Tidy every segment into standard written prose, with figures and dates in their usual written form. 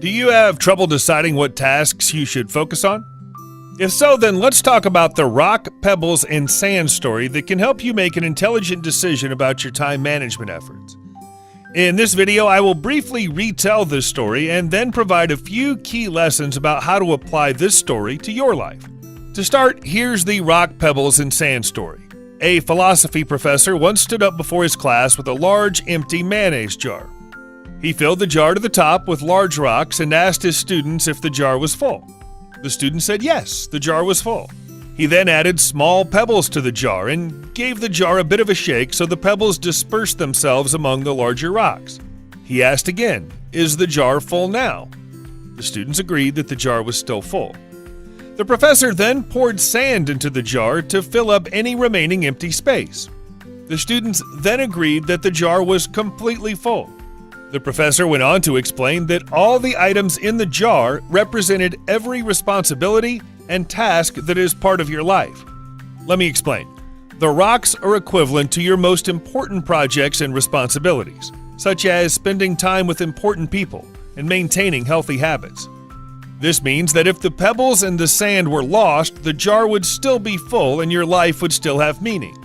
Do you have trouble deciding what tasks you should focus on? If so, then let's talk about the rock, pebbles, and sand story that can help you make an intelligent decision about your time management efforts. In this video, I will briefly retell this story and then provide a few key lessons about how to apply this story to your life. To start, here's the rock, pebbles, and sand story. A philosophy professor once stood up before his class with a large, empty mayonnaise jar. He filled the jar to the top with large rocks and asked his students if the jar was full. The students said yes, the jar was full. He then added small pebbles to the jar and gave the jar a bit of a shake so the pebbles dispersed themselves among the larger rocks. He asked again, "Is the jar full now?" The students agreed that the jar was still full. The professor then poured sand into the jar to fill up any remaining empty space. The students then agreed that the jar was completely full. The professor went on to explain that all the items in the jar represented every responsibility and task that is part of your life. Let me explain. The rocks are equivalent to your most important projects and responsibilities, such as spending time with important people and maintaining healthy habits. This means that if the pebbles and the sand were lost, the jar would still be full and your life would still have meaning.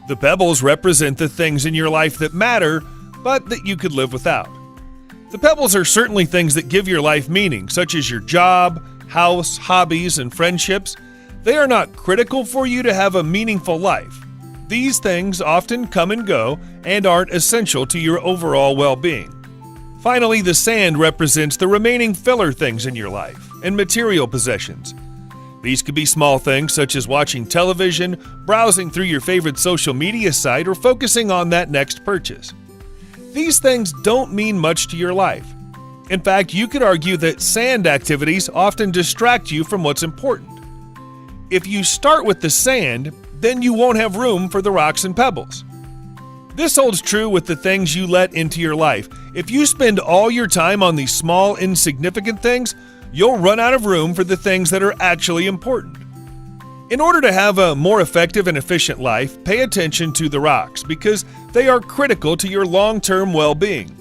The pebbles represent the things in your life that matter, but that you could live without. The pebbles are certainly things that give your life meaning, such as your job, house, hobbies, and friendships. They are not critical for you to have a meaningful life. These things often come and go and aren't essential to your overall well-being. Finally, the sand represents the remaining filler things in your life and material possessions. These could be small things such as watching television, browsing through your favorite social media site, or focusing on that next purchase. These things don't mean much to your life. In fact, you could argue that sand activities often distract you from what's important. If you start with the sand, then you won't have room for the rocks and pebbles. This holds true with the things you let into your life. If you spend all your time on these small, insignificant things, you'll run out of room for the things that are actually important. In order to have a more effective and efficient life, pay attention to the rocks because they are critical to your long-term well-being.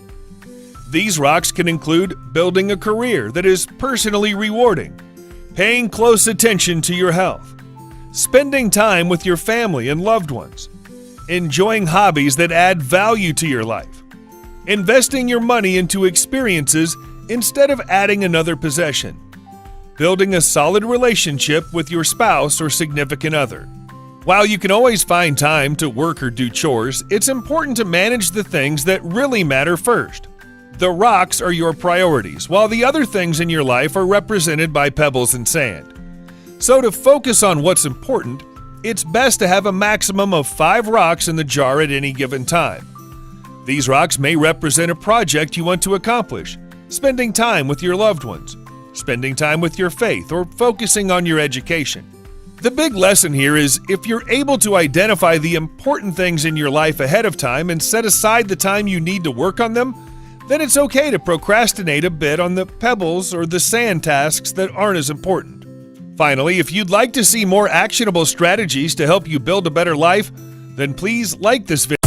These rocks can include building a career that is personally rewarding, paying close attention to your health, spending time with your family and loved ones, enjoying hobbies that add value to your life, investing your money into experiences instead of adding another possession, building a solid relationship with your spouse or significant other. While you can always find time to work or do chores, it's important to manage the things that really matter first. The rocks are your priorities, while the other things in your life are represented by pebbles and sand. So to focus on what's important, it's best to have a maximum of 5 rocks in the jar at any given time. These rocks may represent a project you want to accomplish, spending time with your loved ones, spending time with your faith, or focusing on your education. The big lesson here is if you're able to identify the important things in your life ahead of time and set aside the time you need to work on them, then it's okay to procrastinate a bit on the pebbles or the sand tasks that aren't as important. Finally, if you'd like to see more actionable strategies to help you build a better life, then please like this video.